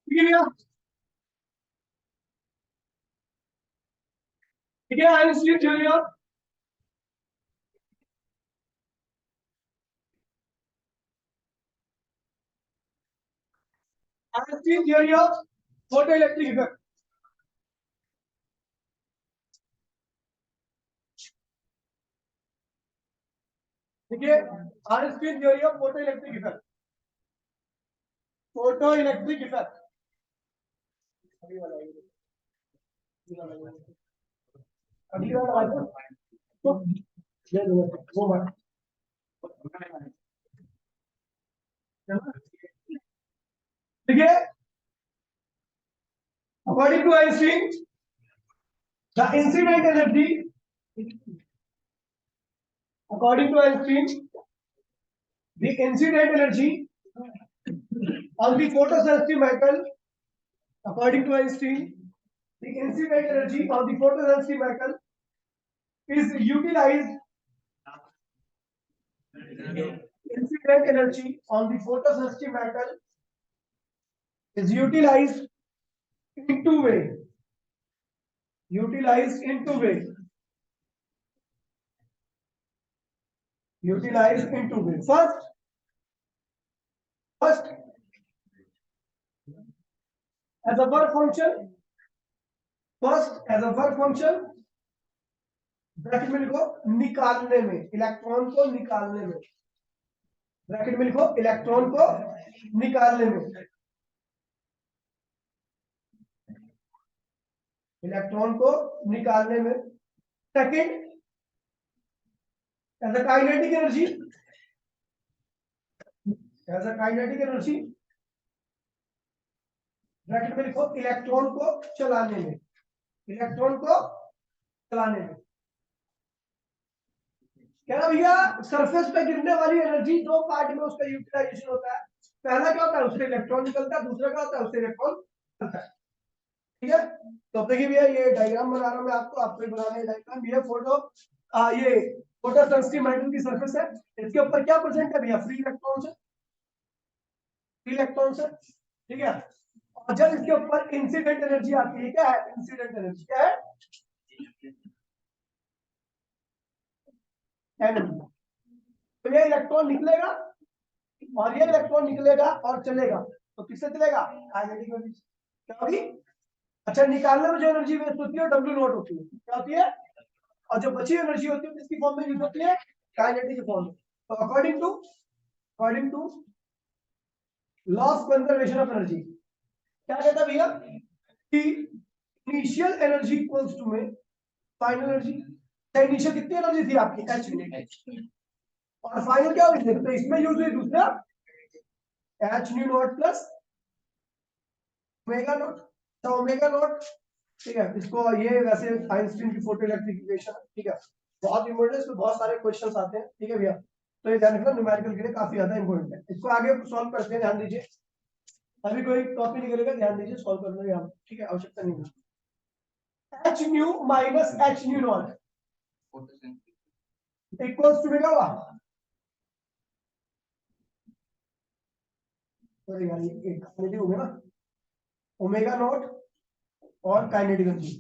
ठीक है भैया। ठीक है, Einstein theory of photo electric effect. ठीक है, Einstein theory of photo electric effect. Photo electric effect. अगली बार तो ले लो वो बात। ठीक है, according to Einstein the incident energy, according to Einstein, the incident energy on the photosensitive metal, according to Einstein, the incident energy on the photosensitive metal is utilized. Incident energy on the photosensitive metal is utilized in two ways. Utilized in two ways. Utilized in two ways. First, as a work function. First, as a work function, bracket में लिखो निकालने में, electron को निकालने में, bracket में लिखो electron को निकालने में, इलेक्ट्रॉन को निकालने में। Second, as a kinetic energy, as a kinetic energy, bracket में लिखो इलेक्ट्रॉन को चलाने में, इलेक्ट्रॉन को चलाने में। क्या ना भैया, सरफेस पे गिरने वाली एनर्जी दो पार्ट में उसका यूटिलाइजेशन होता है। पहला क्या होता है, उससे इलेक्ट्रॉन निकलता है, दूसरा क्या होता है, उससे इलेक्ट्रॉन निकलता है। ठीक है, तो अब देखिए भैया ये डायग्राम बना रहा हूं मैं आपको ही बनाना है डायग्राम। ये फोटो ये फोटो सेंसिटिव मेटल की सरफेस है, इसके ऊपर क्या प्रेजेंट है भैया, फ्री इलेक्ट्रॉन है, फ्री इलेक्ट्रॉन है। ठीक है, और जब इसके ऊपर इंसिडेंट एनर्जी आती है, क्या है इंसिडेंट एनर्जी, क्या है एनर्जी। तो ये इलेक्ट्रॉन निकलेगा और ये इलेक्ट्रॉन निकलेगा और चलेगा, तो किससे चलेगा, काइनेटिक एनर्जी। क्या होगी, अच्छा निकालने में जो एनर्जी वेस्ट होती है डब्ल्यू नॉट होती है, क्या होती है, और जो बची एनर्जी होती है किसकी फॉर्म में यूज होती है, काइनेटिक फॉर्म में। तो according to law of conservation of energy, क्या कहता है भैया कि इनिशियल एनर्जी इक्वल्स टू में फाइनल एनर्जी। इनिशियल कितनी एनर्जी थी आपकी, एच, और फाइनल क्या हुई, तो इसमें यूज हुई दूसरा H nu not plus omega naught. तो ओमेगा नॉट, ठीक है, इसको ये वैसे आइंस्टीन की फोटो इलेक्ट्रिक इक्वेशन, ठीक है, बहुत इंपॉर्टेंट है, इसमें बहुत सारे क्वेश्चंस आते हैं। ठीक है भैया, तो ये ध्यान रखना, न्यूमेरिकल के लिए काफी ज्यादा इंपॉर्टेंट है। इसको आगे सॉल्व करते हैं, ध्यान दीजिए, अभी कोई टॉपिक निकलेगा, ध्यान दीजिए, सॉल्व करना है यहाँ, ठीक है, आवश्यकता नहीं है। H nu minus h nu not equals to क्या हुआ, सॉरी यार ये काइनेटिक हो गया ना, ओमेगा नॉट और काइनेटिक एनर्जी,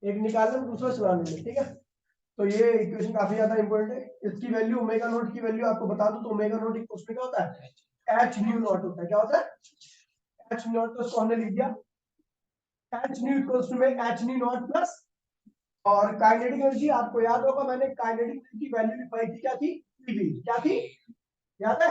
एक निकालने में दूसरा चलाने में। ठीक है, तो ये इक्वेशन काफी ज्यादा इंपॉर्टेंट है। इसकी वैल्यू ओमेगा नॉट की वैल्यू आपको बता दूं, तो ओमेगा नॉट इक्वल्स टू क्या होता है, एच न्यू नॉट होता है। क्या होता है, एच नॉट, तो इसको हमने लिख दिया एच न्यू इक्वल्स टू में एच न्यू नॉट प्लस, और काइनेटिक एनर्जी आपको याद होगा, मैंने काइनेटिक एनर्जी की वैल्यू लिखवाई थी, क्या थी, ईवी, क्या थी, याद है,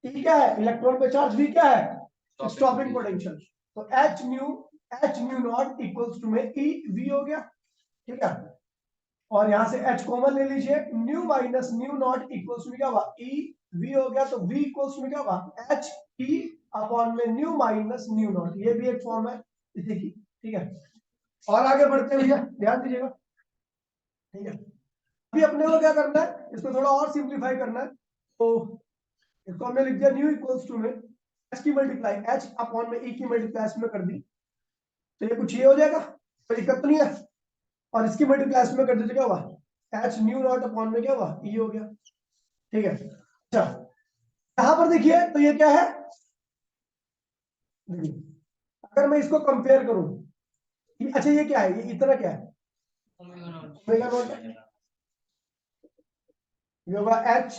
ई क्या है, इलेक्ट्रॉन पे चार्ज, वी क्या है, स्टॉपिंग पोटेंशियल। तो h nu not equals to में ई वी हो गया। ठीक है, और यहां से h कॉमन ले लीजिए, nu minus nu not equals to क्या हुआ, ई वी हो गया। तो v इक्वल्स टू क्या हुआ, h e अपॉन में न्यू माइनस न्यू नॉट, ये भी एक फॉर्म है इसी की। ठीक है, और आगे बढ़ते हैं भैया, ध्यान दीजिएगा। ठीक है, अभी अपने को क्या करना है, इसको थोड़ा और सिंप्लीफाई करना है। तो इसको हमने लिख दिया न्यू इक्वल्स टू में h की मल्टीप्लाई h अपॉन में e की मल्टीप्लाई में कर दी, तो ये कुछ ये हो जाएगा, कोई दिक्कत नहीं है। और इसकी मल्टीप्लाई में कर दीजिए, क्या हुआ, एच न्यू नॉट अपॉन में क्या हुआ, ई हो गया। ठीक है, अच्छा यहां पर देखिए, तो ये क्या है, अगर मैं इसको कंपेयर करूं, अच्छा ये क्या है, ये इतना क्या है, ओमेगा नॉट है, ये होगा एच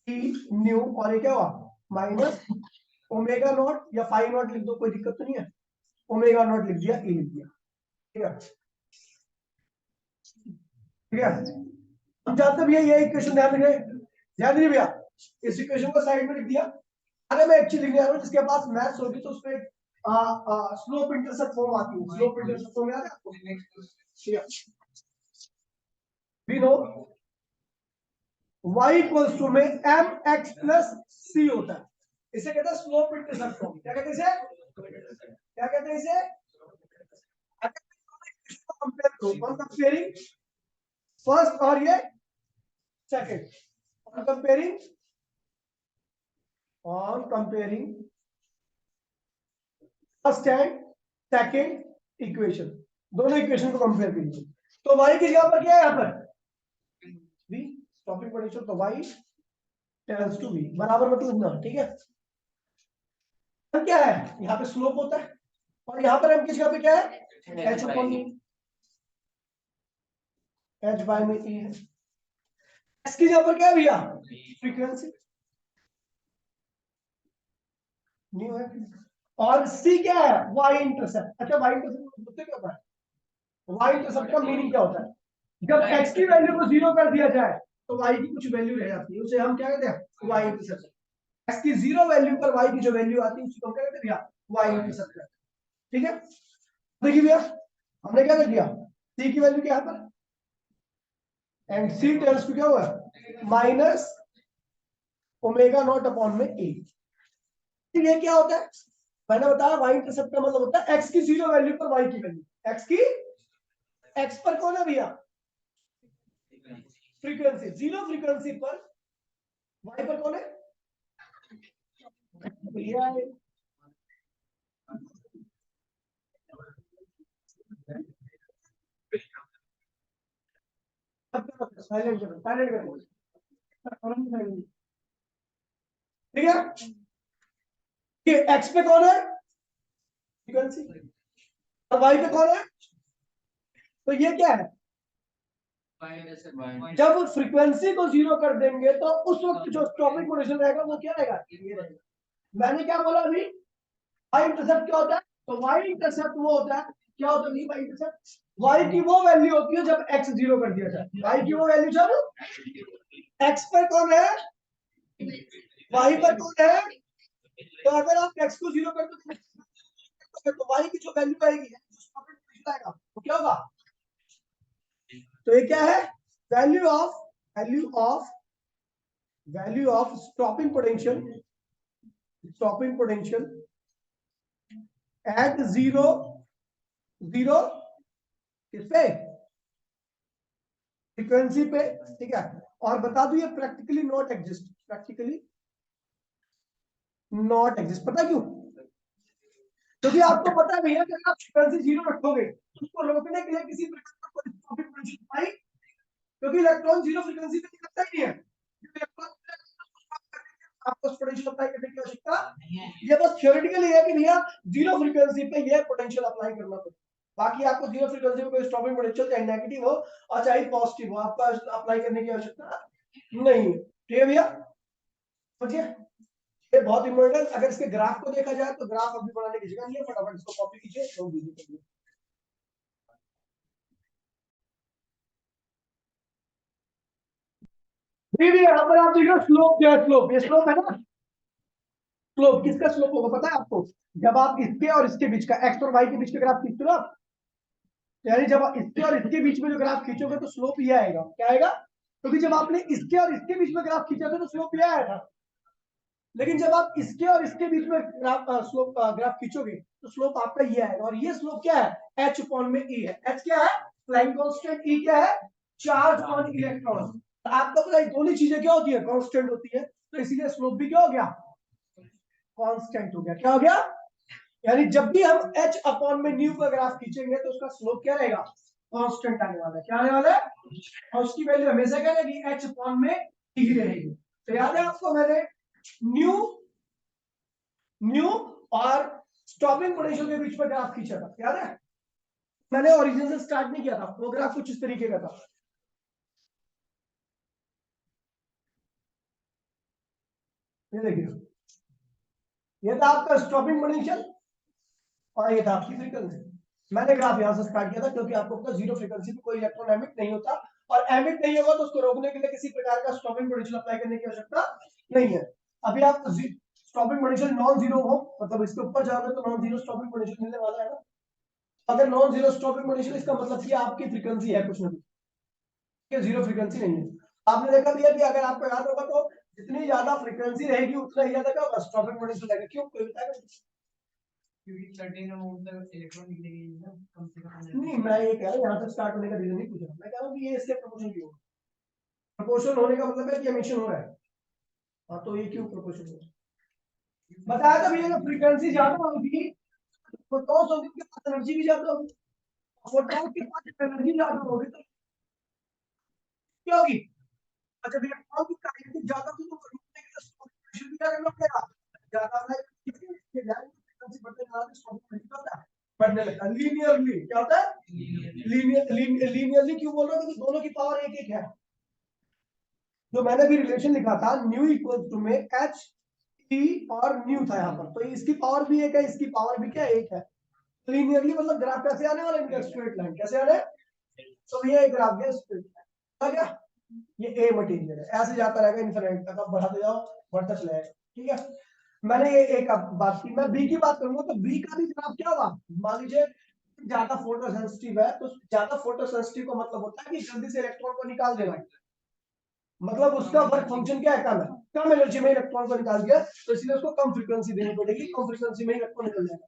टी न्यू, और ये क्या हुआ माइनस ओमेगा नॉट, या फाई नॉट लिख दो, कोई दिक्कत तो नहीं है, ओमेगा नॉट लिख दिया, ए लिख दिया, ठीक है ठीक है। हम जानते भैया ये इक्वेशन ध्यान रखिए, ध्यान दीजिए भैया, इस इक्वेशन को साइड में लिख दिया। अगर मैं एक्चुअली लिखने आ रहा हूँ जिसके पास मैथ्स होगी तो उसमें स्लोप इंटरसेप्ट फॉर्म आती है, स्लोप इंटरसेप्ट फॉर्म याद है आपको, we know y equals to में एम एक्स प्लस सी होता है, इसे कहते हैं स्लोप इंटरसेप्ट फॉर्म। क्या कहते हैं इसे, क्या कहते हैं इसे, कंपेयर करो, ऑन कंपेयरिंग फर्स्ट और ये second, on comparing first and second equation, दोनों इक्वेशन को कंपेयर कीजिए। तो y की जगह पर क्या है, यहाँ पर v स्टॉपिंग पोटेंशियल, तो y टेंड्स टू v बराबर मतलब ना, ठीक है। अब क्या है, यहाँ पे स्लोप होता है, और यहाँ पर m की जगह पे क्या है, h upon e, h by में e है। s की जगह पर क्या है भैया, फ्रीक्वेंसी न्यू है, और c क्या है, y इंटरसेप्ट। अच्छा y इंटरसेप्ट होता क्या होता है, y इंटरसेप्ट का मीनिंग क्या होता है, जब x की वैल्यू को 0 कर दिया जाए तो y की कुछ वैल्यू रह जाती है, उसे हम क्या कहते हैं, y इंटरसेप्ट। x की 0 वैल्यू पर y की जो वैल्यू आती है उसको हम क्या कहते हैं भैया, y इंटरसेप्ट, ठीक है। देखिए भैया हमने क्या कर दिया, c की वैल्यू क्या है पर, एंड c टेंड्स टू क्या हुआ माइनस ओमेगा नॉट अपॉन में a। ये क्या होता है, मैंने बताया y इंटरसेप्ट का मतलब होता है x की 0 वैल्यू पर y की वैल्यू, x की, x पर कौन है भैया, फ्रीक्वेंसी, 0 फ्रीक्वेंसी पर y पर कौन है भैया, साइलेंट करो, साइलेंट करो, ठीक है। ये x पे कौन है फ्रीक्वेंसी, और y पे कौन है, तो ये क्या है, जब फ्रीक्वेंसी को 0 कर देंगे तो उस वक्त जो स्टॉपिंग पोजीशन रहेगा वो क्या रहेगा, ये रहेगा। मैंने क्या बोला अभी, y इंटरसेप्ट क्या होता है, तो y इंटरसेप्ट वो होता है, क्या होता है y इंटरसेप्ट, y की वो वैल्यू होती है जब x 0 कर दिया जाए, y की वो वैल्यू जब x पर कौन है, y पर कौन है, तो अगर आप x को 0 कर दो तो y की जो वैल्यू आएगी, स्टॉपिंग पोजीशन आएगा, तो क्या होगा, तो ये क्या है, value of value of stopping potential at 0 किस पे, फ्रीक्वेंसी पे, ठीक है। और बता दू ये प्रैक्टिकली नॉट एग्जिस्ट, पता क्यों, क्योंकि आपको पता है भैया कि अगर आप फ्रीक्वेंसी 0 रखोगे तो उसको रोकने के लिए किसी प्रकार का स्टॉपिंग पोटेंशियल पाई, क्योंकि इलेक्ट्रॉन 0 फ्रीक्वेंसी पे निकलता ही नहीं है, आपको पोटेंशियल अप्लाई करने की आवश्यकता, ये बस थ्योरेटिकली है कि भैया 0 फ्रीक्वेंसी पे ये पोटेंशियल अप्लाई करना पड़ेगा, बाकी आपको 0 फ्रीक्वेंसी पे कोई स्टॉपिंग पोटेंशियल चाहे नेगेटिव हो और चाहे पॉजिटिव हो, आपका अप्लाई करने की आवश्यकता नहीं है, ठीक है भैया, समझिए। ये बहुत इंपॉर्टेंट, अगर इसके ग्राफ को देखा जाए तो ग्राफ अभी बनाने की जगह नहीं है, फटाफट इसको कॉपी कीजिए तो वीडियो करिए। यहाँ पर आप देखिए स्लोप क्या है, स्लोप, ये स्लोप है ना, स्लोप किसका स्लोप होगा पता है आपको, जब आप इसके और इसके बीच का एक्स और वाई के बीच का ग्राफ खींचते हो ना, यानी जब आप इसके और इसके बीच में जो ग्राफ खींचोगे तो स्लोप ये आएगा, क्या आएगा, क्योंकि जब आपने इसके और इसके बीच में ग्राफ खींचा था तो स्लोप ये आया था, लेकिन जब आप इसके और इसके बीच में ग्राफ खींचोगे तो स्लोप आपका ये आएगा, और ये स्लोप क्या है, एच अपॉन में ई है, एच क्या है फ्लाइंग कांस्टेंट, ई क्या है चार्ज ऑन इलेक्ट्रॉन। आपको पता है दोनों चीजें क्या होती है, कांस्टेंट होती है, तो इसीलिए स्लोप भी क्या हो गया, कांस्टेंट हो गया, क्या हो गया, यानी जब भी हम h अपॉन में न्यू का ग्राफ खींचेंगे तो उसका स्लोप क्या रहेगा, कांस्टेंट आने वाला है, क्या आने वाला है, और उसकी वैल्यू हमेशा क्या रहेगी, h अपॉन में ही रहेगी। तो याद है आपको मैंने न्यू और स्टॉपिंग पोटेंशियल के बीच में ग्राफ खींचा था, याद है? मैंने ओरिजिन से स्टार्ट नहीं किया था, वो ग्राफ कुछ इस तरीके का था। ये देखिए, ये था आपका स्टॉपिंग पोटेंशियल और ये था आपकी फ्रीक्वेंसी। मैंने ग्राफ यहां से स्टार्ट किया था क्योंकि आपको पता जीरो फ्रीक्वेंसी पे कोई इलेक्ट्रॉन एमिट नहीं होता, और एमिट नहीं होगा तो उसको रोकने के लिए किसी प्रकार का स्टॉपिंग पोटेंशियल अप्लाई करने की आवश्यकता नहीं है। अभी आप स्टॉपिंग पोटेंशियल नॉन जीरो हो, मतलब इसके ऊपर जाओगे तो नॉन जीरो स्टॉपिंग पोटेंशियल मिलने वाला है ना। अगर नॉन जीरो स्टॉपिंग पोटेंशियल, इसका मतलब कि आपकी फ्रीक्वेंसी है कुछ ना कुछ, जीरो फ्रीक्वेंसी नहीं है। आपने देखा भी है कि अगर आपको याद होगा तो जितनी ज्यादा फ्रीक्वेंसी रहेगी उतना ही ज्यादा क्या स्टॉपिंग पोटेंशियल रहेगा। क्यों, कोई बताएगा? क्योंकि सर्टेन अमाउंट तक इलेक्ट्रॉन निकलेगी ना, कम से कम। नहीं, मैं ये कह रहा हूं, यहां से स्टार्ट होने का रीजन नहीं पूछ रहा, मैं कह रहा हूं कि ये इसके प्रोपोर्शन क्यों, प्रोपोर्शन होने का मतलब है कि एमिशन हो रहा है। हाँ, तो ये क्यों प्रोपोर्शन हो रहा है? बताया था भैया, फ्रीक्वेंसी ज्यादा होगी फोटॉन्स होगी, उनके पास एनर्जी भी ज्यादा होगी। फोटॉन्स के पास एनर्जी ज्यादा होगी तो क्या होगी? अच्छा भैया, इलेक्ट्रॉन की काइनेटिक ज्यादा थी तो रोकने के लिए पोटेंशियल भी क्या करना पड़ेगा, ज्यादा है। ये जाएंगे फ्रीक्वेंसी बढ़ते जा रही है, स्टॉपिंग पोटेंशियल होता है बढ़ने लगता है लीनियरली। क्या होता है? लीनियरली क्यों बोल रहा हूं? क्योंकि दोनों की पावर एक एक है। जो मैंने भी रिलेशन लिखा था, न्यू इक्वल टू में एच टी और न्यू था यहाँ पर, तो इसकी पावर भी एक है, इसकी पावर भी क्या एक है। लीनियरली मतलब ग्राफ कैसे आने वाला है? स्ट्रेट लाइन कैसे आने? तो ये ग्राफ है स्ट्रेट लाइन, क्या ये ए मटेरियल है, ऐसे जाता रहेगा इन्फिनिट तक, आप बढ़ाते जाओ बढ़ता चला जाएगा। ठीक है, मैंने ये एक बात की, मैं बी की बात करूंगा तो बी का भी ग्राफ क्या होगा? मान लीजिए ज्यादा फोटो सेंसिटिव है, तो ज्यादा फोटो सेंसिटिव का मतलब होता है कि जल्दी से इलेक्ट्रॉन को निकाल देना, मतलब उसका वर्क फंक्शन क्या है? कम है, कम एनर्जी में इलेक्ट्रॉन को निकाल दिया, तो इसलिए उसको कम फ्रीक्वेंसी देनी पड़ेगी, कम फ्रीक्वेंसी में इलेक्ट्रॉन निकल जाएगा।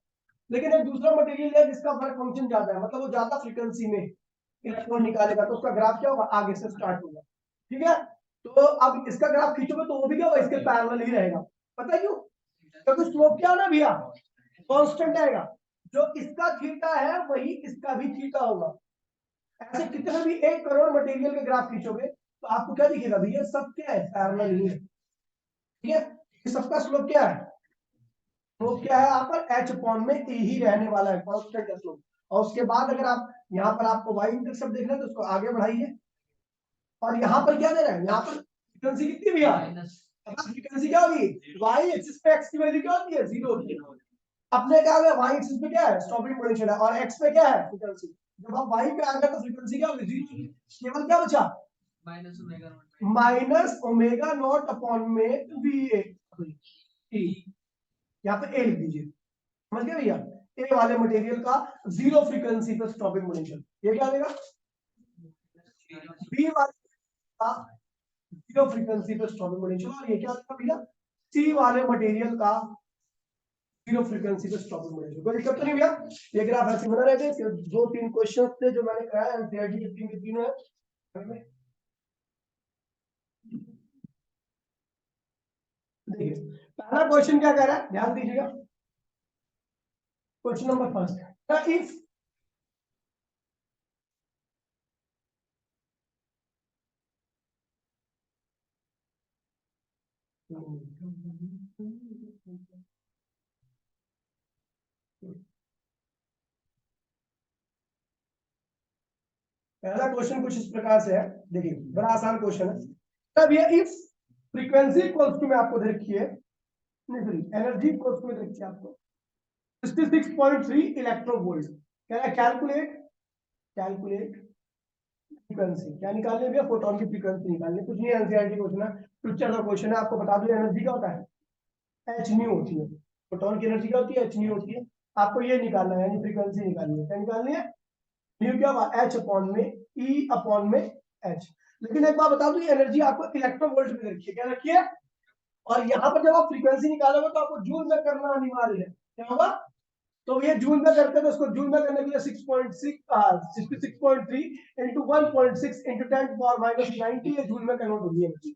लेकिन एक दूसरा मटेरियल है जिसका वर्क फंक्शन ज्यादा है, मतलब वो ज्यादा फ्रीक्वेंसी में इलेक्ट्रॉन निकालेगा, तो उसका ग्राफ क्या होगा? आगे से स्टार्ट होगा। ठीक है, तो अब इसका ग्राफ खींचोगे तो वो भी क्या होगा? इसके पैरेलल ही रहेगा। पता है क्यों? क्योंकि स्लोप क्या ना भैया, कांस्टेंट आएगा। जो इसका थीटा है वही इसका भी थीटा होगा। ऐसे कितने भी 1 करोड़ मटेरियल के ग्राफ खींचोगे तो आपको क्या दिखेगा भैया? सब क्या है? पैरेलल ही है। ठीक है, इस सबका स्लोप क्या है? स्लोप क्या है? आप एच अपॉन में ए ही रहने वाला है, कांस्टेंट है स्लोप। और उसके बाद अगर आप यहाँ पर आपको वाई इंटरसेप्ट देखना है तो उसको आगे बढ़ाइए, और यहाँ पर क्या दे रहा है? यहाँ पर फ्रीक्वेंसी कितनी भैया? फ्रीक्वेंसी क्या होगी? वाई एक्सिस पे एक्स की वैल्यू क्या होती है? 0 होती है। अपने क्या है? वाई एक्सिस पे क्या है? स्टॉपिंग पोटेंशियल है, और एक्स पे क्या है? फ्रीक्वेंसी। जब आप वाई पे आ गए तो फ्रीक्वेंसी क्या होगी? 0। केवल क्या बचा? माइनस ओमेगा नॉट अपॉन में वी ए, यहाँ पे ए लिख दीजिए। समझ गए भैया? ए वाले मटेरियल का जीरो फ्रीक्वेंसी पे स्टॉपिंग पोटेंशियल, ये क्या देगा? बी वाले का जीरो फ्रीक्वेंसी पे स्टॉपिंग पोटेंशियल, और ये क्या देगा भैया? सी वाले मटेरियल का जीरो फ्रीक्वेंसी पे स्टॉपिंग पोटेंशियल। कोई दिक्कत तो नहीं भैया? ये ग्राफ ऐसे बना रहते हैं। 2-3 क्वेश्चन थे जो मैंने कराया एनसीईआरटी के, तीन के तीनों है। देखिए, पहला क्वेश्चन क्या कह रहा है, ध्यान दीजिएगा। क्वेश्चन नंबर फर्स्ट, इफ पहला क्वेश्चन कुछ इस प्रकार से है, देखिए बड़ा आसान क्वेश्चन है। तब ये इफ फ्रीक्वेंसी इक्वल्स टू में आपको दे रखी है, नहीं एनर्जी इक्वल्स टू में दे रखी है आपको 66.3 इलेक्ट्रोवोल्ट। कह रहा है कैलकुलेट, कैलकुलेट फ्रीक्वेंसी। क्या निकालने भैया? फोटोन की फ्रीक्वेंसी निकालने, कुछ नहीं एनसीईआरटी क्वेश्चन है, फ्यूचर का क्वेश्चन है। आपको बता दो एनर्जी क्या होता है? एच न्यू होती है। फोटोन की एनर्जी क्या होती है? एच न्यू होती है। आपको ये निकालना है, यानी फ्रीक्वेंसी निकालनी है। क्या निकालनी है? न्यू क्या हुआ? एच अपॉन में ई अपॉन में एच। लेकिन एक बात बता दूं, ये एनर्जी आपको इलेक्ट्रोवोल्ट में रखी है। क्या रखी है? और यहाँ पर जब आप फ्रीक्वेंसी निकालोगे तो आपको जूल में करना अनिवार्य है। क्या होगा? तो ये जूल में करते हैं, तो इसको जूल में करने के लिए 66.3 इंटू 1.6 इंटू 10⁻⁻90 ये जूल में कन्वर्ट होगी एनर्जी।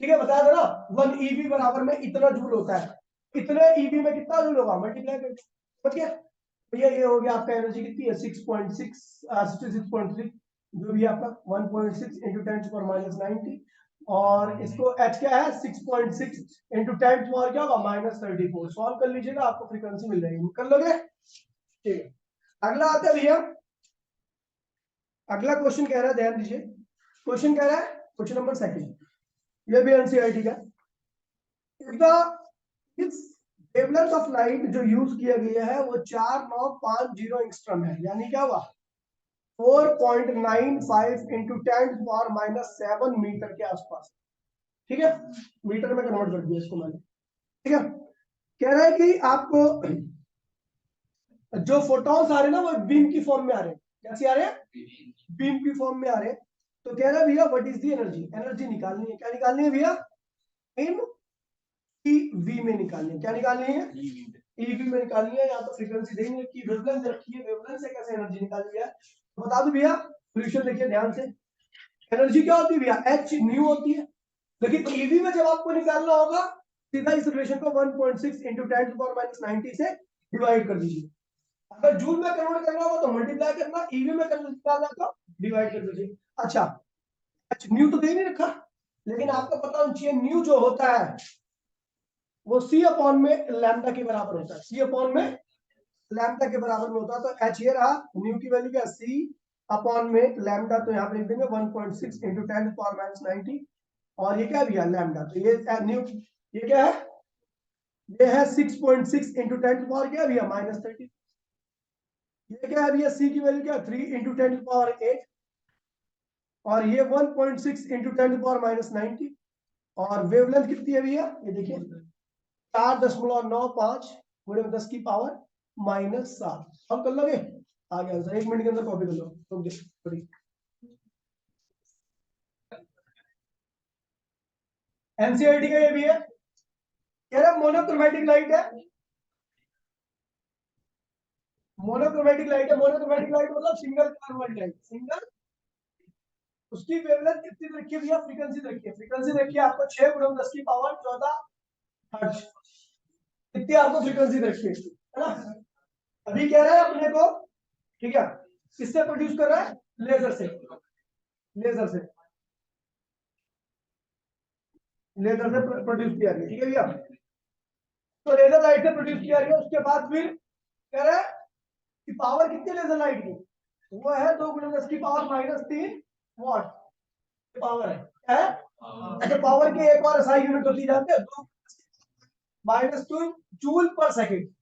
ठीक है, बताया था ना 1 ईवी बराबर में इतना जूल होता है। इतने ईवी में कितना जूल होगा? मल्टीप्लाई करके, समझ गया? तो ये हो गया आपका एनर्जी कितनी है? 66.3, जो भी आपका 1.6 इंटू 10⁻⁻90 और इसको h क्या है 6.6 इंटू 10 पावर क्या होगा -34। सॉल्व कर लीजिएगा, आपको फ्रीक्वेंसी मिल जाएगी। कर लोगे? ठीक है, अगला आता है भैया। अगला क्वेश्चन कह रहा है, ध्यान दीजिए। क्वेश्चन कह रहा है, क्वेश्चन नंबर सेकंड, ये भी एनसीईआरटी का। इस वेवलेंथ ऑफ लाइट जो यूज किया गया है वो 4950 एंगस्ट्रॉम है, यानी क्या हुआ 4.95 इंटू 10⁻⁻7 मीटर के आसपास। ठीक है, मीटर में कन्वर्ट कर दिया इसको मैंने। ठीक है, कह रहा है कि आपको जो फोटॉन्स आ रहे हैं ना वो बीम की फॉर्म में आ रहे हैं। कैसे आ रहे हैं? बीम की फॉर्म में आ रहे हैं। तो कह रहा है भैया what is the energy, energy निकालनी है। क्या निकालनी है भैया? इन ईवी में निकालनी है। क्या निकालनी है? ईवी में निकालनी है। यहाँ तो फ्रीक्वेंसी देंगे कि वेवलेंथ रखी है, वेवलेंथ से कैसे एनर्जी निकालनी है तो बता दो भैया। सोल्यूशन देखिए ध्यान से। एनर्जी क्या होती है भैया? एच न्यू होती है। लेकिन ईवी में जब आपको निकालना होगा सीधा इस रिलेशन को 1.6 इंटू 10⁻90 से डिवाइड कर दीजिए। अगर जूल में कन्वर्ट करना होगा तो मल्टीप्लाई करना, ईवी में निकालना तो डिवाइड कर दीजिए। अच्छा, एच न्यू तो दे नहीं रखा, लेकिन आपको पता होना चाहिए न्यू जो होता है वो सी अपॉन में लैम्डा के बराबर होता है। सी अपॉन में लैम्डा के बराबर में होता है। तो एच ये रहा, न्यू की वैल्यू क्या? सी अपॉन में लैम्डा, तो यहाँ पे लिख देंगे 1.6 इंटू 10⁻90। और ये क्या है भैया? लैम्डा। तो ये न्यू, ये क्या है? ये है 6.6 इंटू 10 क्या है भैया? -30। ये क्या है भैया? सी की वैल्यू क्या? 3 इंटू 10⁸ और ये 1.6 इंटू 10⁻90। और वेवलेंथ कितनी है भैया? ये देखिए 4.95 गुणे 10 की पावर -7। हम कर लोगे? आगे आंसर 1 मिनट के अंदर कॉपी कर लो। तो एनसीईआरटी का ये भी है। कह रहा मोनोक्रोमेटिक लाइट है। मोनोक्रोमेटिक लाइट है। मोनोक्रोमेटिक लाइट मतलब सिंगल कलर वाली लाइट। सिंगल, उसकी वेवलेंथ कितनी रखी है भैया? फ्रीक्वेंसी रखी है। फ्रीक्वेंसी रखी है आपको 6 गुणे 10 की पावर 14 हर्ट्ज। कितनी आपको फ्रीक्वेंसी रखी है ना? अभी कह रहा है अपने को, ठीक है, किससे प्रोड्यूस कर रहा है? लेजर से। लेजर से, लेजर से प्रोड्यूस किया गया। ठीक है भैया, तो लेजर लाइट से प्रोड्यूस किया गया। उसके बाद फिर कह रहा है कि पावर कितनी लेजर लाइट की? वो है 2 गुणे 10 की पावर -3 वॉट पावर है। अच्छा, पावर की एक और एसआई यूनिट होती जाती है 2 -2 जूल पर सेकंड।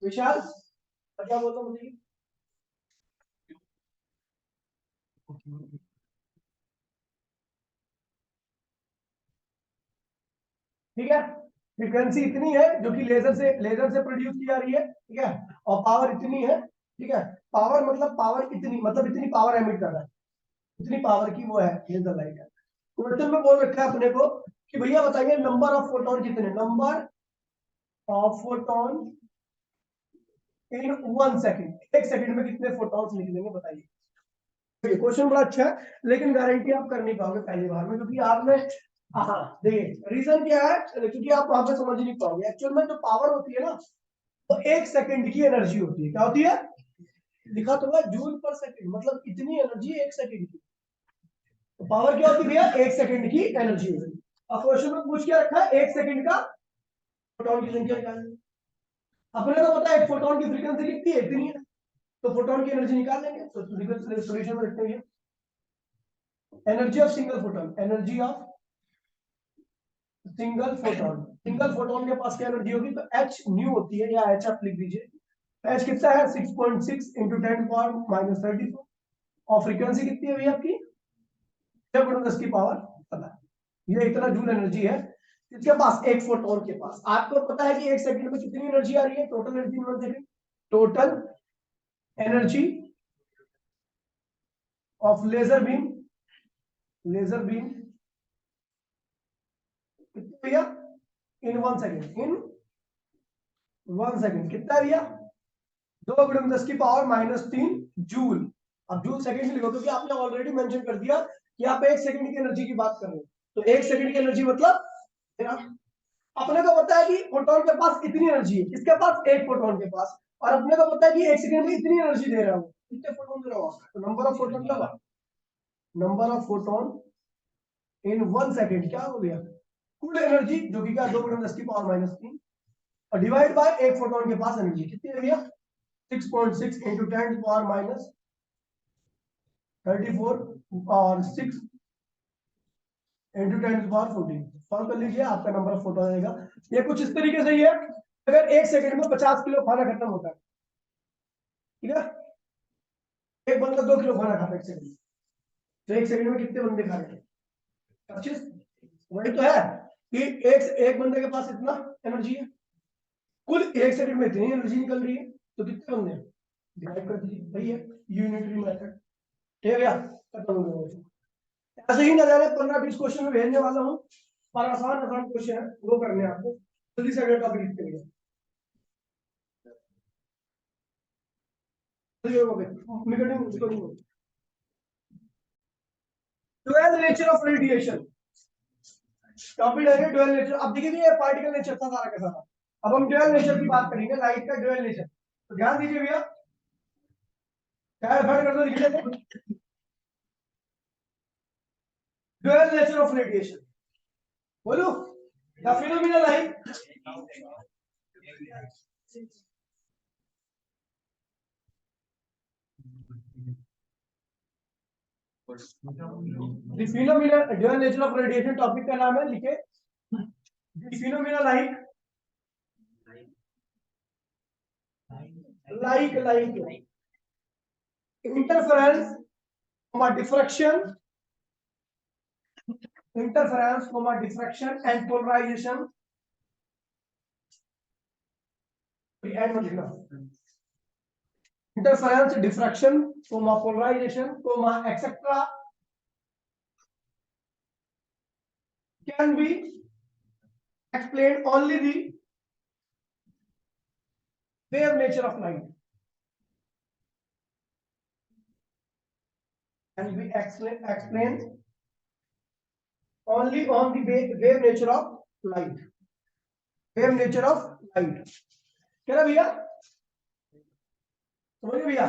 विशाल क्या बोलता हूँ मुझे? ठीक है, फ्रीक्वेंसी इतनी है जो कि लेजर से प्रोड्यूस की जा रही है। ठीक है, और पावर इतनी है। ठीक है, पावर मतलब पावर इतनी, मतलब इतनी पावर एमिट कर रहा है, इतनी पावर की वो है लेजर लाइट है। क्वेश्चन में बोल रखा है अपने को कि भैया बताइए नंबर ऑफ फोटोन कितने? Number of photon in 1 second. 1 second में कितने फोटॉन्स निकलेंगे बताइए। क्वेश्चन बड़ा अच्छा है, लेकिन गारंटी आप कर नहीं पाओगे पहली बार में, क्योंकि आपने, हाँ देखिए रीजन क्या है, क्योंकि आप वहां पे समझ नहीं पाओगे। एक्चुअल में जो पावर होती है ना वो 1 सेकंड की एनर्जी होती है। क्या होती है? लिखा तो है जूल पर सेकंड, मतलब इतनी एनर्जी 1 सेकंड की। तो पावर क्या होती है भैया? 1 सेकंड की एनर्जी होती है। अब क्वेश्चन में पूछ क्या रखा है? 1 सेकंड का फोटोन की संख्या निकालनी। अपने को पता है फोटोन की फ्रीक्वेंसी कितनी है? इतनी है। तो फोटोन की एनर्जी निकाल लेंगे। तो सॉल्यूशन में रखते हैं energy of single photon. Energy of single photon. Single photon के पास क्या एनर्जी होगी? तो एच न्यू होती है, या एच आप लिख दीजिए। एच कितना है? 6.6 इंटू 10⁻34। और फ्रीक्वेंसी कितनी है भैया आपकी? 10 की पावर पता, ये इतना जूल एनर्जी है इसके पास एक फोटोन के पास। आपको पता है कि 1 सेकंड में कितनी एनर्जी आ रही है? Total energy, total energy of laser beam, laser beam कितनी भैया? इन 1 सेकंड, इन 1 सेकंड कितना है भैया? 2 गुणे 10 की पावर -3 जूल। अब जूल सेकंड में लिखो, क्योंकि आपने ऑलरेडी मेंशन कर दिया कि आप 1 सेकंड की एनर्जी की बात कर रहे हो। तो 1 सेकंड की एनर्जी मतलब अपने को पता है कि फोटोन के पास इतनी एनर्जी है, इसके पास एक फोटोन के पास, और अपने को पता है कि 1 सेकंड में इतनी एनर्जी दे रहा हूं, कितने फोटोन दे रहा हूं? तो नंबर ऑफ फोटोन क्या होगा? Number of photon in 1 second क्या हो गया, कुल एनर्जी जो कि क्या 2×10⁻³ और डिवाइड बाय एक फोटोन के पास एनर्जी कितनी है भैया 6.6 × 10⁻34 और 6 × 10⁻14 सॉल्व कर लीजिए, आपका नंबर ऑफ फोटोन आएगा। ये कुछ इस तरीके से ही है, अगर 1 सेकंड में 50 किलो खाना खत्म होता है, ठीक है, एक बंदा 2 किलो खाना खाता है 1 सेकंड में, तो 1 सेकंड में कितने बंदे खा रहे हैं 25। वही तो है कि एक बंदे के पास इतना एनर्जी है, कुल 1 सेकंड में इतनी एनर्जी निकल रही है, तो कितने बंदे हैं डिवाइड कर दीजिए, वही है यूनिटरी मेथड। ठीक है भैया, खत्म हो गया। ऐसे ही न जाने 15-20 क्वेश्चन में भेजने वाला हूँ, पर आसान आसान क्वेश्चन है वो करने हैं आपको, जल्दी से अगला टॉपिक लिखते रहिए। Twelve nature of radiation topic है, ड्यूअल नेचर। अब देखिए ये पार्टिकल नेचर था सारा का सारा, अब हम ड्यूअल नेचर की बात करेंगे, लाइट का ड्यूअल नेचर। तो ध्यान दीजिए भैया, क्या कर दो, लिख लेते ड्यूअल नेचर ऑफ रेडिएशन। बोलो the phenomena like the phenomena dual nature of radiation, topic का नाम है, लिखे the phenomena like interference, diffraction and polarization, interference, diffraction, polarization, etc. can be explained only the wave nature of light, can be explained only on the wave nature of light, wave nature of light। क्या ना भैया, समझिए भैया,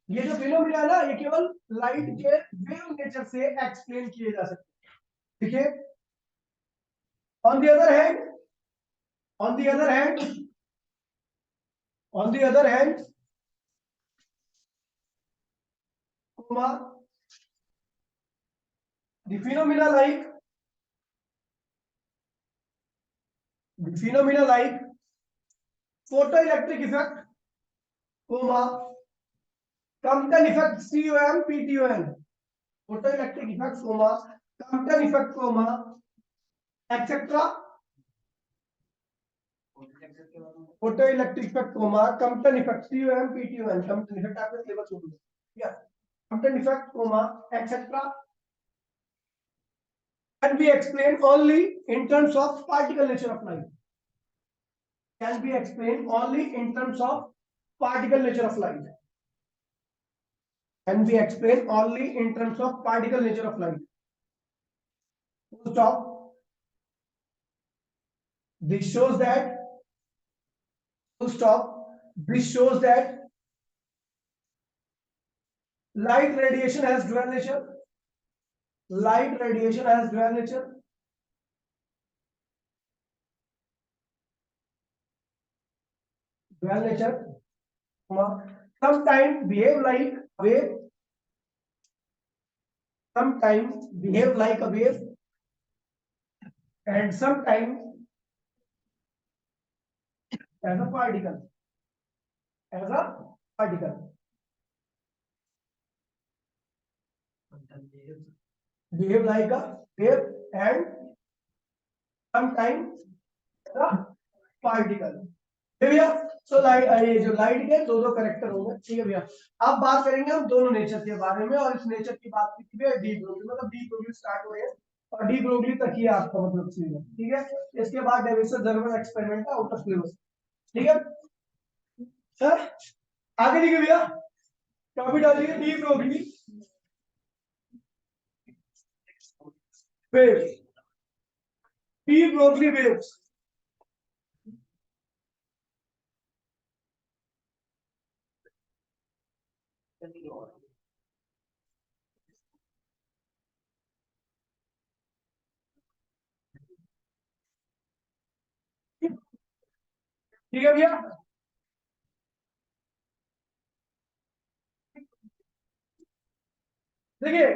ये जो phenomena है ना, ये केवल लाइट के वेव नेचर से एक्सप्लेन किए जा सकते हैं। देखिए, on the other hand, on the other hand, on the other hand, the phenomena like photoelectric effect, Compton effect, COM, PTON, photoelectric effect, Compton effect, etc. Photoelectric effect, Compton effect, COM, PTON, Compton effect आपने syllabus में दिया, Compton effect, etc. can be explained only in terms of particle nature of light. Can be explained only in terms of particle nature of light. Can be explained only in terms of particle nature of light. Full stop. This shows that. Full stop. This shows that light radiation has dual nature. Light radiation has dual nature. Dual nature. Sometimes behave like a wave. Sometimes behave like a wave. And sometimes as a particle. As a particle. Behave like a wave and sometimes the particle। भैया, so light, ये जो light के दो दो character होंगे, ठीक है भैया। अब बात करेंगे हम दोनों नेचर के बारे में, और इस नेचर की बात की थी डी ब्रोगली, मतलब डी ब्रोगली स्टार्ट हो रहे हैं और डी ब्रोगली तक ही आपका मतलब सिलेबस, ठीक है। इसके बाद डेविसन जर्मन एक्सपेरिमेंट का आउट ऑफ सिलेबस, ठीक है सर। आगे लिखिए भैया, टॉपिक डालिए de Broglie waves, de Broglie waves. ठीक है भैया। देखिए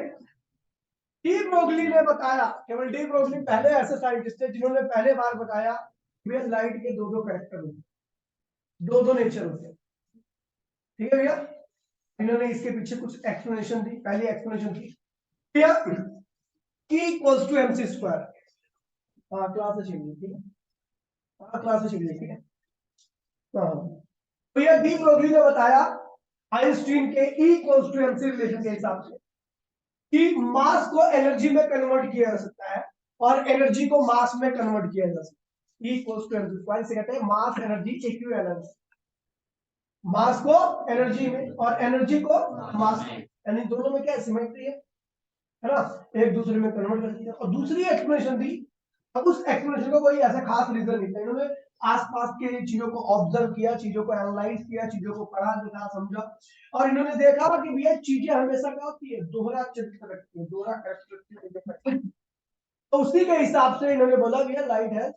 डी ब्रोगली ने बताया, केवल डी ब्रोगली पहले ऐसे साइंटिस्ट थे जिन्होंने पहले बार बताया भैया लाइट के दो दो कैरेक्टर होते हैं, दो दो नेचर होते हैं। ठीक है भैया, इन्होंने इसके पीछे कुछ एक्सप्लेनेशन दी। पहली एक्सप्लेनेशन दी भैया E equals to MC square. हाँ क्लास से चाहिए, ठीक है, हाँ क्लास से चाहिए, ठीक है। हाँ भैया डी ब्रोगली ने बताया आइंस्टीन के E equals to MC relation के हिसाब से कि मास को एनर्जी में कन्वर्ट किया जा सकता है और एनर्जी को मास में कन्वर्ट किया जा सकता है। E equals to MC square से कहते हैं मास एनर्जी इक्विवेलेंस। मास को एनर्जी में और एनर्जी को मास में, यानी दोनों में क्या सिमेट्री है ना, एक दूसरे में कन्वर्ट कर सकते हैं। और दूसरी एक्सप्लेनेशन दी, अब उस एक्सप्लेनेशन का कोई ऐसा खास रीजन नहीं था, इन्होंने आसपास के चीजों को ऑब्जर्व किया, चीजों को एनालाइज किया, चीजों को पढ़ा लिखा समझा, और इन्होंने देखा कि भैया चीजें हमेशा क्या होती है, दोहरा चरित्र रखती है, दोहरा कैरेक्टरिस्टिक। तो उसी के हिसाब से इन्होंने बोला भैया लाइट है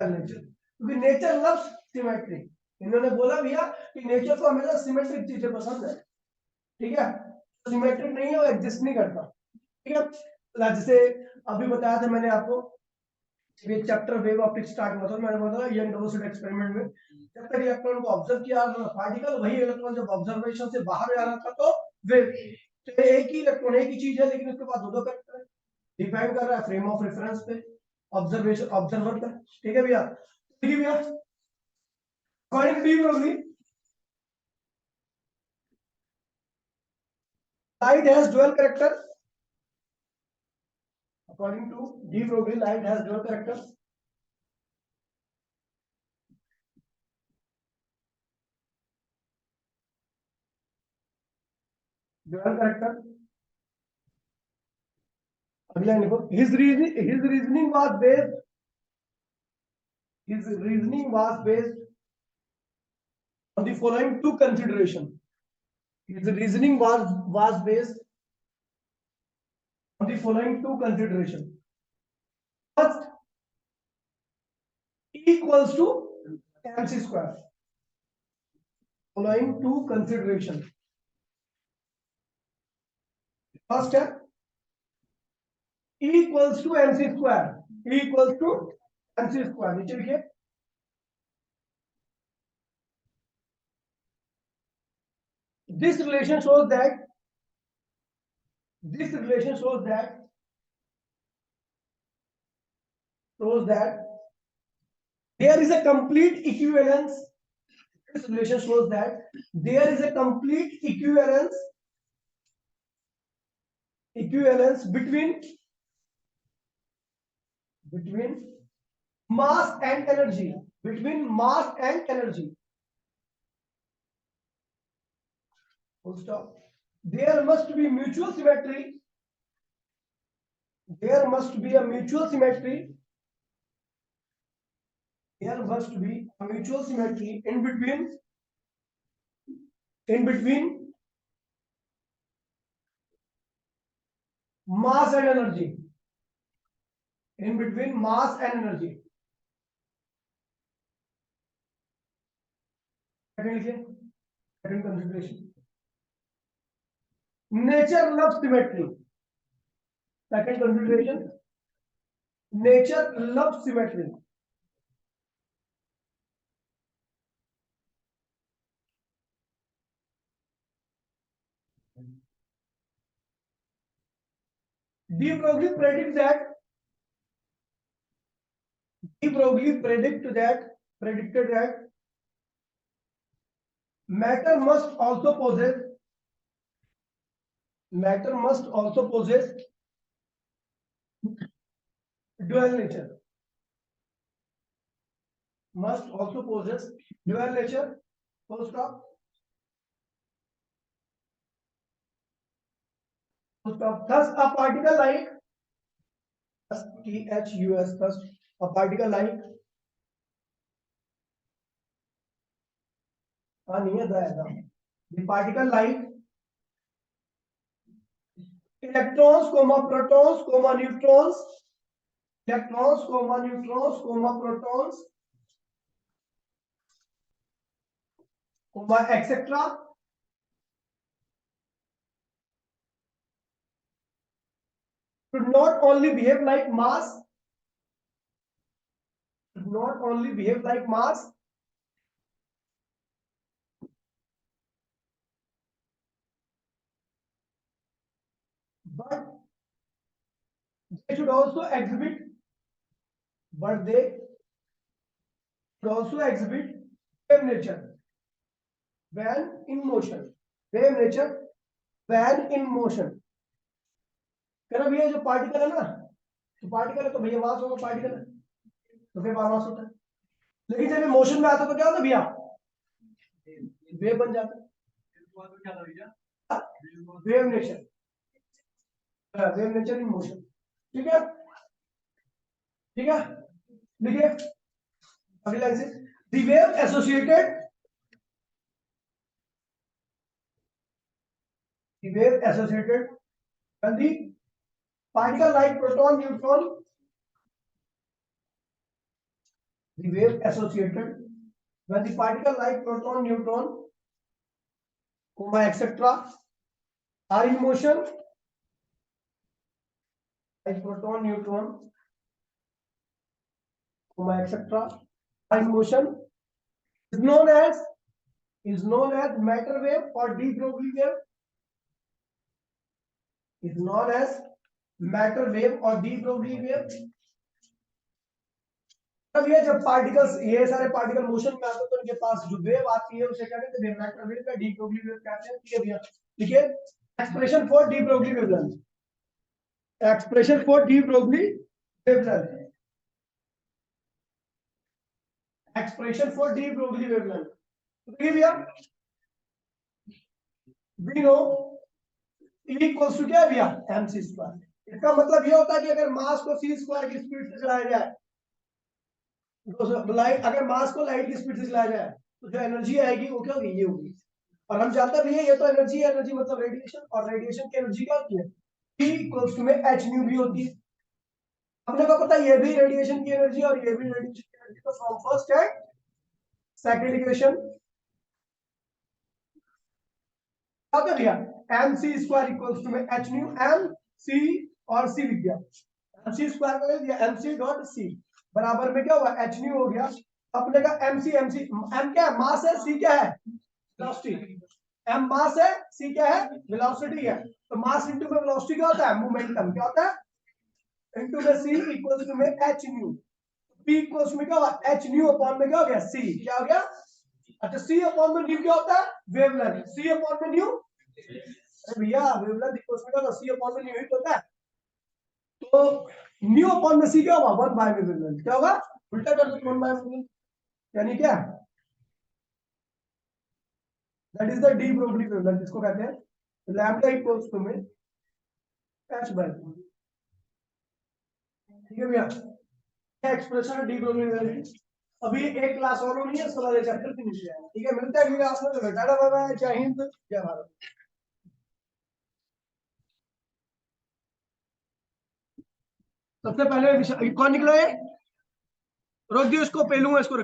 नेचर, क्योंकि नेचर लव्स सिमेट्री। इन्होंने बोला भैया कि नेचर को हमेशा सिमेट्रिक चीजें पसंद है, ठीक है, सिमेट्रिक नहीं है वो एग्जिस्ट नहीं करता। ठीक है, जैसे अभी बताया था मैंने आपको, ये चैप्टर वेव ऑप्टिक्स स्टार्ट हुआ था, मैंने बोला यंग डबल एक्सपेरिमेंट में जब तक इलेक्ट्रॉन को ऑब्जर्व किया पार्टिकल, वही इलेक्ट्रॉन जब ऑब्जर्वेशन से बाहर आ रहा था तो वेव। तो एक ही इलेक्ट्रॉन एक ही चीज है, लेकिन उसके पास दो दो करैक्टर है, डिपेंड कर रहा है फ्रेम ऑफ रेफरेंस पे, ऑब्जर्वेशन ऑब्जर्वर पे। ठीक है भैया, ठीक है भैया, according to de Broglie light has dual character. According to de Broglie, light has dual character. Dual character. अगला लिखो, his reasoning was based. His reasoning was based on the following two consideration. His reasoning was based on the following two consideration. First, E equals to MC square. Following two consideration. First है E equals to MC square. E equals to MC square. नीचे लिखिए, this relation shows that there is a complete equivalence. This relation shows that there is a complete equivalence between mass and energy. Full stop. There must be mutual symmetry. There must be a mutual symmetry. There must be a mutual symmetry in between mass and energy. In between mass and energy. Second consideration. Nature loves symmetry. Second consideration. Nature loves symmetry. De Broglie predicted that matter must also possess dual nature. Must also possess dual nature. Full stop. Full stop. Thus, a particle like THUS. Thus, a particle like the particle like electrons, protons, neutrons, electrons, neutrons, protons, etc. should not only behave like mass, should not only behave like mass, but they should also exhibit, but they should also exhibit wave nature when in motion, wave nature when in motion. कहना भैया जो particle है ना, तो particle है तो भैया मास होगा, पार्टिकल है तो फिर मास होता है, लेकिन जब ये मोशन में आता है तो क्या होता है भैया, वेव बन जाता है, wave nature, wave nature in motion. ठीक है, ठीक है, लिखिए अगली लाइन से, the wave associated, the wave associated when the particle like proton neutron, the wave associated when the particle like proton neutron comma etc are in motion, like proton neutron comma etc are in motion, is known as matter wave or de Broglie wave, is known as matter wave or de Broglie wave। अब ये जब particles, ये सारे particle motion में आते हैं तो उनके पास जो वेव आती है उसे क्या कहते हैं, मैटर वेव या डी ब्रोगली वेव कहते हैं। ठीक है भैया, ठीक है, expression for de Broglie wavelength, expression for de Broglie wavelength, expression for de Broglie wavelength. तो देखिए भैया, we know E equals to क्या है भैया, mc स्क्वायर। इसका मतलब ये होता है कि अगर मास को c स्क्वायर की स्पीड से चलाया जाए, लाइट, अगर मास को लाइट की स्पीड से चलाया जाए तो जो एनर्जी आएगी वो क्या होगी, ये होगी। और हम जानते हैं भैया ये तो एनर्जी है, एनर्जी मतलब रेडिएशन, और रेडिएशन की एनर्जी क्या होती है, E इक्वल्स टू में h न्यू भी होती है। हमने को पता है ये भी रेडिएशन की एनर्जी और ये भी रेडिएशन की एनर्जी, तो from first and second equation क्या होता है भैया, mc स्क्वायर इक्वल्स टू में h न्यू, mc और c लिख दिया, mc स्क्वायर को ले दिया, mc डॉट c बराबर में क्या हुआ, h न्यू हो गया। अपने का mc, m क्या है, मास है, c क्या है, वेलोसिटी, m मास है, c क्या है, वेलोसिटी है। तो मास इनटू में वेलोसिटी क्या होता है, मोमेंटम क्या होता है, इनटू में c इक्वल्स टू में h न्यू, p इक्वल्स में क्या हुआ, h न्यू अपॉन में क्या हो गया, c क्या हो गया। अच्छा, c अपॉन में न्यू क्या होता है, वेवलेंथ, c अपॉन में न्यू, अरे भैया वेवलेंथ इक्वल्स में क्या होता है, c अपॉन में न्यू ही होता है। तो न्यू अपॉन में c क्या होगा, 1 बाय वेवलेंथ, क्या होगा, उल्टा कर दो, 1 बाय वेवलेंथ, यानी क्या, that is the D Broglie wavelength, जिसको कहते हैं लैम्डा इक्वल्स टू में h बाय। ठीक है भैया, एक्सप्रेशन है डी ब्रोगली वेवलेंथ। अभी एक क्लास और होनी है, उसके बाद चैप्टर फिनिश हो जाएगा। ठीक है, मिलते हैं अगली क्लास में, तो टाटा बाय बाय, जय हिंद जय भारत। सबसे पहले कौन निकला है, रोक दियो इसको, पहलू है इसको।